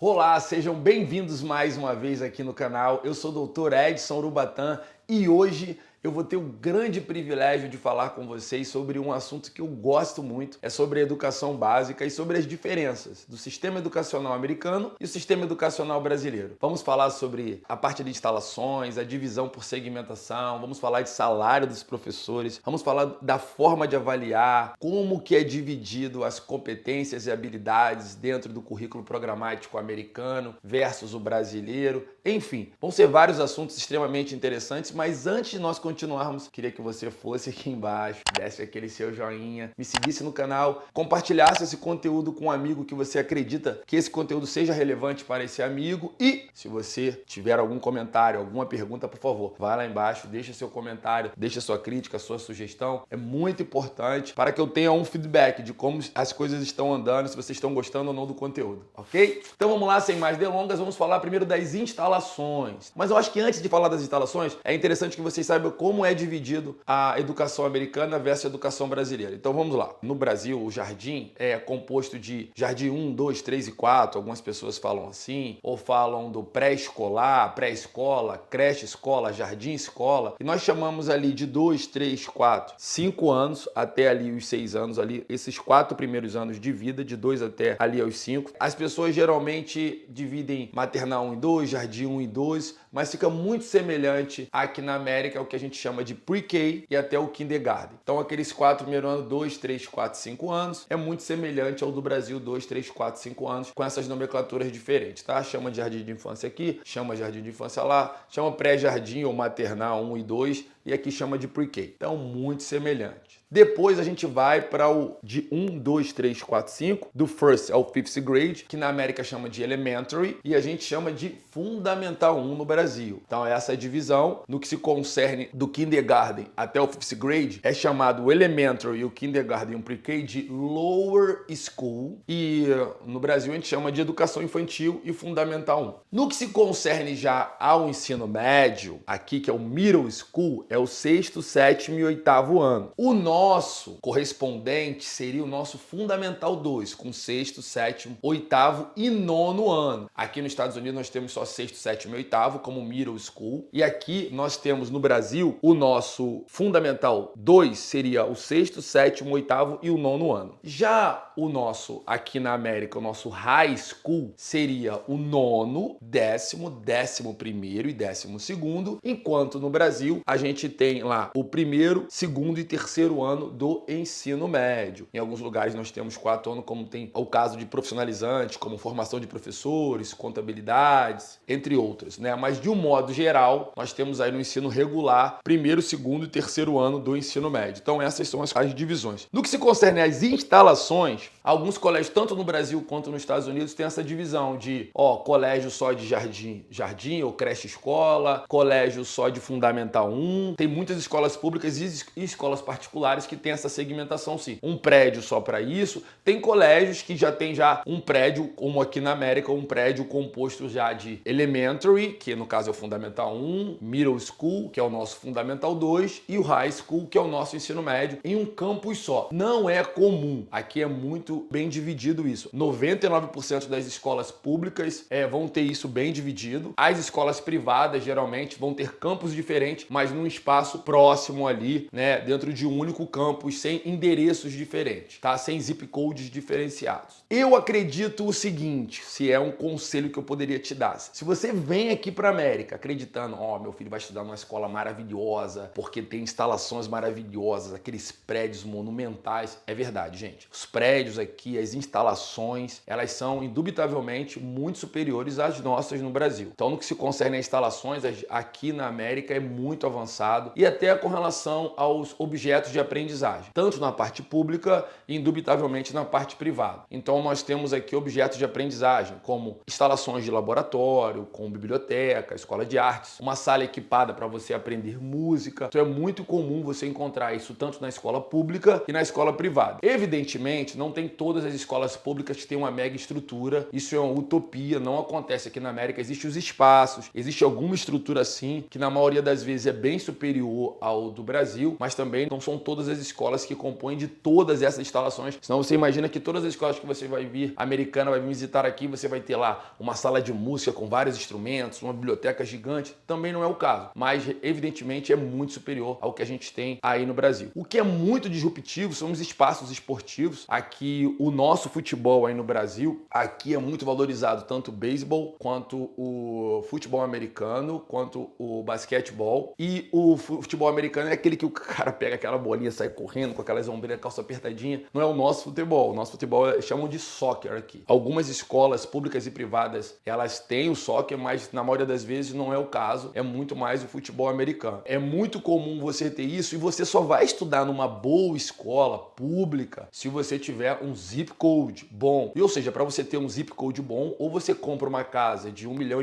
Olá, sejam bem-vindos mais uma vez aqui no canal. Eu sou o Dr. Edson Urubatã e hoje eu vou ter o grande privilégio de falar com vocês sobre um assunto que eu gosto muito, é sobre a educação básica e sobre as diferenças do sistema educacional americano e o sistema educacional brasileiro. Vamos falar sobre a parte de instalações, a divisão por segmentação, vamos falar de salário dos professores, vamos falar da forma de avaliar, como que é dividido as competências e habilidades dentro do currículo programático americano versus o brasileiro. Enfim, vão ser vários assuntos extremamente interessantes, mas antes de nós continuarmos, queria que você fosse aqui embaixo, desse aquele seu joinha, me seguisse no canal, compartilhasse esse conteúdo com um amigo que você acredita que esse conteúdo seja relevante para esse amigo e se você tiver algum comentário, alguma pergunta, por favor, vai lá embaixo, deixa seu comentário, deixa sua crítica, sua sugestão, é muito importante para que eu tenha um feedback de como as coisas estão andando, se vocês estão gostando ou não do conteúdo, ok? Então vamos lá, sem mais delongas, vamos falar primeiro das instalações. Mas eu acho que antes de falar das instalações, é interessante que vocês saibam como é dividido a educação americana versus a educação brasileira. Então vamos lá. No Brasil, o jardim é composto de jardim 1, 2, 3 e 4. Algumas pessoas falam assim, ou falam do pré-escolar, pré-escola, creche, escola, jardim, escola. E nós chamamos ali de 2, 3, 4, 5 anos até ali os 6 anos, ali esses 4 primeiros anos de vida, de 2 até ali aos 5. As pessoas geralmente dividem maternal 1 e 2, jardim 1 e 2, mas fica muito semelhante aqui na América, o que a gente chama de pre-K e até o kindergarten. Então aqueles 4 primeiros anos, 2, 3, 4, 5 anos, é muito semelhante ao do Brasil, 2, 3, 4, 5 anos, com essas nomenclaturas diferentes, tá? Chama de jardim de infância aqui, chama de jardim de infância lá, chama pré-jardim ou maternal 1 e 2 e aqui chama de pre-K. Então muito semelhante. Depois a gente vai para o de 1, 2, 3, 4, 5, do first ao fifth grade, que na América chama de elementary, e a gente chama de fundamental 1 no Brasil. Então essa divisão, no que se concerne do kindergarten até o fifth grade, é chamado o elementary e o kindergarten e o pre-K de lower school, e no Brasil a gente chama de educação infantil e fundamental 1. No que se concerne já ao ensino médio, aqui que é o middle school, é o sexto, sétimo e oitavo ano. O nosso correspondente seria o nosso Fundamental 2, com sexto, sétimo, oitavo e nono ano. Aqui nos Estados Unidos nós temos só sexto, sétimo e oitavo como middle school. E aqui nós temos no Brasil o nosso Fundamental 2 seria o sexto, sétimo, oitavo e o nono ano. Já o nosso, aqui na América, o nosso high school seria o nono, décimo, 11º e 12º, enquanto no Brasil a gente tem lá o primeiro, segundo e terceiro ano do ensino médio. Em alguns lugares nós temos 4 anos, como tem o caso de profissionalizantes, como formação de professores, contabilidades, entre outras, né? Mas de um modo geral, nós temos aí no ensino regular, primeiro, segundo e terceiro ano do ensino médio. Então essas são as divisões. No que se concerne às instalações, alguns colégios, tanto no Brasil quanto nos Estados Unidos, têm essa divisão de, colégio só de jardim ou creche escola, colégio só de fundamental 1. Tem muitas escolas públicas e escolas particulares que tem essa segmentação sim. Um prédio só para isso. Tem colégios que já tem um prédio, como aqui na América, um prédio composto já de elementary, que no caso é o fundamental 1, middle school, que é o nosso fundamental 2, e o high school, que é o nosso ensino médio, em um campus só. Não é comum. Aqui é muito bem dividido isso. 99% das escolas públicas vão ter isso bem dividido. As escolas privadas geralmente vão ter campos diferentes, mas num espaço próximo ali, né, dentro de um único campus, sem endereços diferentes, tá? Sem zip codes diferenciados. Eu acredito o seguinte, se é um conselho que eu poderia te dar. Se você vem aqui para América acreditando, meu filho vai estudar numa escola maravilhosa, porque tem instalações maravilhosas, aqueles prédios monumentais, é verdade, gente. Os prédios aqui, as instalações, elas são indubitavelmente muito superiores às nossas no Brasil. Então, no que se concerne a instalações, aqui na América é muito avançado e até com relação aos objetos de aprendizagem, tanto na parte pública e indubitavelmente na parte privada. Então nós temos aqui objetos de aprendizagem, como instalações de laboratório, com biblioteca, escola de artes, uma sala equipada para você aprender música. Então é muito comum você encontrar isso tanto na escola pública e na escola privada. Evidentemente, não tem todas as escolas públicas que têm uma mega estrutura. Isso é uma utopia, não acontece aqui na América. Existem os espaços, existe alguma estrutura sim, que na maioria das vezes é bem superior ao do Brasil, mas também não são todas as escolas que compõem de todas essas instalações. Senão você imagina que todas as escolas que você vai vir, americana, vai visitar aqui, você vai ter lá uma sala de música com vários instrumentos, uma biblioteca gigante. Também não é o caso, mas evidentemente é muito superior ao que a gente tem aí no Brasil. O que é muito disruptivo são os espaços esportivos. Aqui o nosso futebol aí no Brasil, aqui é muito valorizado tanto o beisebol quanto o futebol americano, quanto o basquetebol. E o futebol americano é aquele que o cara pega aquela bolinha, sai correndo com aquelas ombreiras, calça apertadinha. Não é o nosso futebol. O nosso futebol chamam de soccer aqui. Algumas escolas públicas e privadas, elas têm o soccer, mas na maioria das vezes não é o caso. É muito mais o futebol americano. É muito comum você ter isso e você só vai estudar numa boa escola pública se você tiver um zip code bom. E, ou seja, para você ter um zip code bom, ou você compra uma casa de 1,5 milhão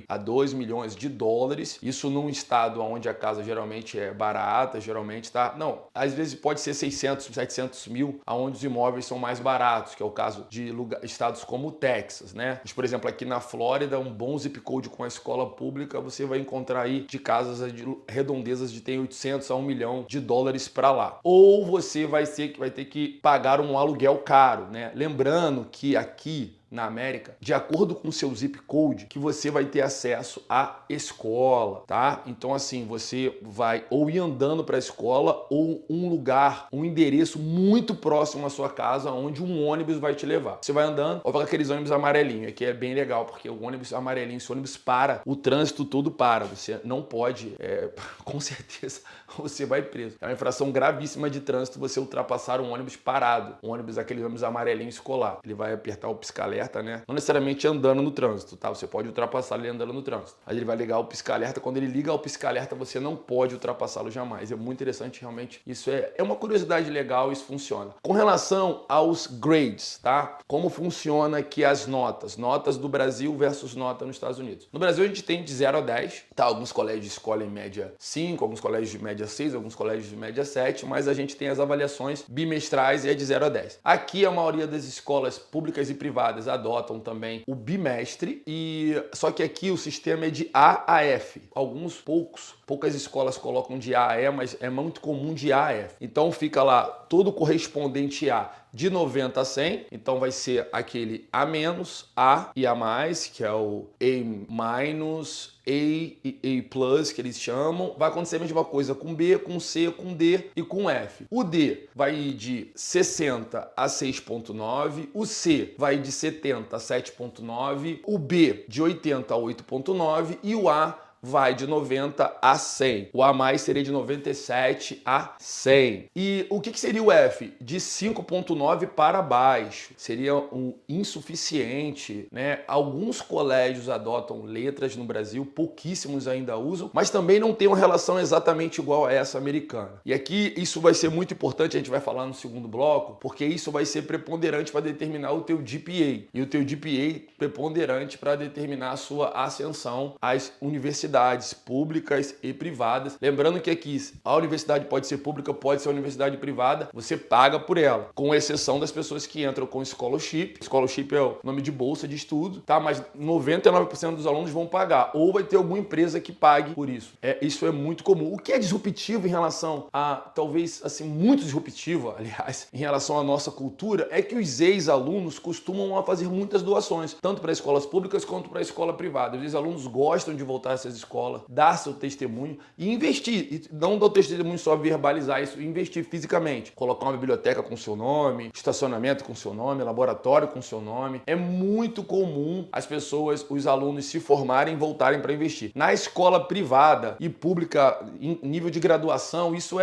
a 2 milhões de dólares, isso num estado onde a casa geralmente é barata, geralmente tá... Não, às vezes pode ser 600, 700 mil, onde os imóveis são mais baratos, que é o caso de estados como o Texas, né? Mas, por exemplo, aqui na Flórida, um bom zip code com a escola pública, você vai encontrar aí de casas de redondezas de tem 800 a 1 milhão de dólares para lá. Ou você vai ter que pagar um aluguel caro, né? Lembrando que aqui na América, de acordo com o seu zip code, que você vai ter acesso à escola, tá? Então assim, você vai ou ir andando para a escola ou um lugar, um endereço muito próximo à sua casa, onde um ônibus vai te levar. Você vai andando, ou vai aqueles ônibus amarelinhos, que é bem legal, porque o ônibus amarelinho, se o ônibus para, o trânsito todo para. Você não pode, com certeza, você vai preso. É uma infração gravíssima de trânsito você ultrapassar um ônibus parado. Um ônibus, aquele ônibus amarelinho escolar. Ele vai apertar o pisca-alerta, né? Não necessariamente andando no trânsito, tá? Você pode ultrapassar ele andando no trânsito. Aí ele vai ligar o pisca-alerta. Quando ele liga o pisca-alerta, você não pode ultrapassá-lo jamais. É muito interessante, realmente. Isso é uma curiosidade legal, isso funciona. Com relação aos grades, tá? Como funciona aqui as notas? Notas do Brasil versus nota nos Estados Unidos. No Brasil, a gente tem de 0 a 10, tá? Alguns colégios escolhem média 5, alguns colégios de média 6, alguns colégios de média 7, mas a gente tem as avaliações bimestrais e é de 0 a 10. Aqui, a maioria das escolas públicas e privadas adotam também o bimestre, só que aqui o sistema é de A a F. Poucas escolas colocam de A a E, mas é muito comum de A a F. Então fica lá todo correspondente A de 90 a 100, então vai ser aquele A-, A e A+, que é o A-, A e A+, que eles chamam. Vai acontecer a mesma coisa com B, com C, com D e com F. O D vai ir de 60 a 6,9, o C vai de 70 a 7,9, o B de 80 a 8,9 e o A vai de 90 a 100. O A+ seria de 97 a 100. E o que seria o F? De 5,9 para baixo. Seria um insuficiente, né? Alguns colégios adotam letras no Brasil, pouquíssimos ainda usam, mas também não tem uma relação exatamente igual a essa americana. E aqui isso vai ser muito importante, a gente vai falar no segundo bloco, porque isso vai ser preponderante para determinar o teu GPA. E o teu GPA preponderante para determinar a sua ascensão às universidades públicas e privadas. Lembrando que aqui a universidade pode ser pública, pode ser universidade privada, você paga por ela, com exceção das pessoas que entram com scholarship. Scholarship é o nome de bolsa de estudo, tá? Mas 99% dos alunos vão pagar, ou vai ter alguma empresa que pague por isso. Isso é muito comum. O que é disruptivo em relação a, talvez, assim, muito disruptivo, aliás, em relação à nossa cultura, é que os ex-alunos costumam fazer muitas doações, tanto para escolas públicas quanto para a escola privada. Os ex-alunos gostam de voltar a essas escola, dar seu testemunho e investir. E não dar o testemunho só verbalizar isso, investir fisicamente. Colocar uma biblioteca com seu nome, estacionamento com seu nome, laboratório com seu nome. É muito comum as pessoas, os alunos se formarem e voltarem para investir. Na escola privada e pública, em nível de graduação, isso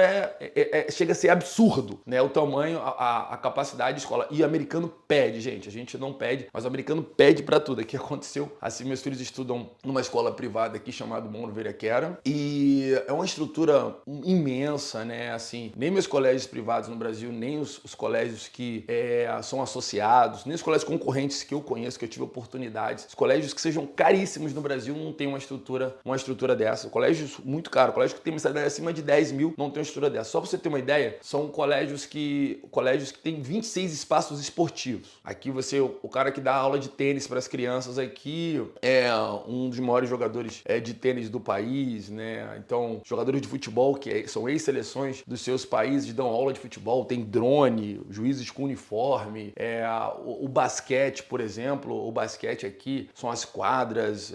chega a ser absurdo, né? O tamanho, a capacidade de escola. E o americano pede, gente. A gente não pede, mas o americano pede para tudo. Aqui aconteceu, assim, meus filhos estudam numa escola privada aqui chamada chamado Montevideo Academy, e é uma estrutura imensa, né? Assim, nem meus colégios privados no Brasil, nem os colégios que são associados, nem os colégios concorrentes que eu conheço, que eu tive oportunidades, os colégios que sejam caríssimos no Brasil não tem uma estrutura dessa. Colégios muito caros, colégios que tem mensalidade acima de 10 mil não tem uma estrutura dessa. Só pra você ter uma ideia, são colégios que têm 26 espaços esportivos. Aqui o cara que dá aula de tênis para as crianças aqui é um dos maiores jogadores de tênis do país, né? Então, jogadores de futebol que são ex-seleções dos seus países dão aula de futebol, tem drone, juízes com uniforme, o basquete, por exemplo, o basquete aqui são as quadras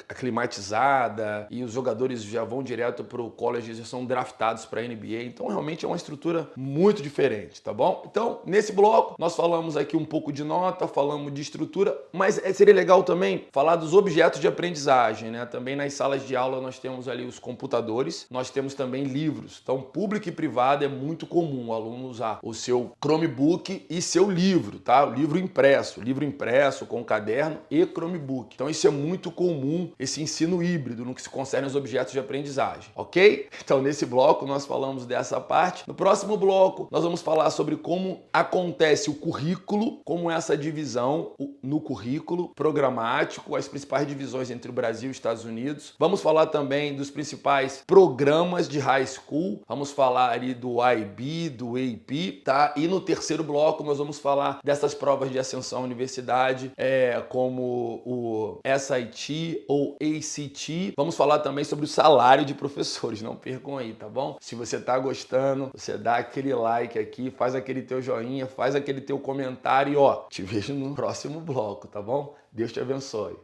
aclimatizada e os jogadores já vão direto para o college e já são draftados para a NBA. Então, realmente é uma estrutura muito diferente, tá bom? Então, nesse bloco, nós falamos aqui um pouco de nota, falamos de estrutura, mas seria legal também falar dos objetos de aprendizagem, né? Também nas salas de aula nós temos ali os computadores, nós temos também livros. Então, público e privado é muito comum o aluno usar o seu Chromebook e seu livro, tá? O livro impresso com caderno e Chromebook. Então, isso é muito comum, esse ensino híbrido no que se concerne aos objetos de aprendizagem, ok? Então, nesse bloco nós falamos dessa parte. No próximo bloco, nós vamos falar sobre como acontece o currículo, como essa divisão no currículo programático, as principais divisões entre o Brasil e os Estados Unidos. Vamos falar também dos principais programas de high school, vamos falar ali do IB, do AP, tá? E no terceiro bloco nós vamos falar dessas provas de ascensão à universidade, como o SAT ou ACT. Vamos falar também sobre o salário de professores, não percam aí, tá bom? Se você tá gostando, você dá aquele like aqui, faz aquele teu joinha, faz aquele teu comentário e te vejo no próximo bloco, tá bom? Deus te abençoe.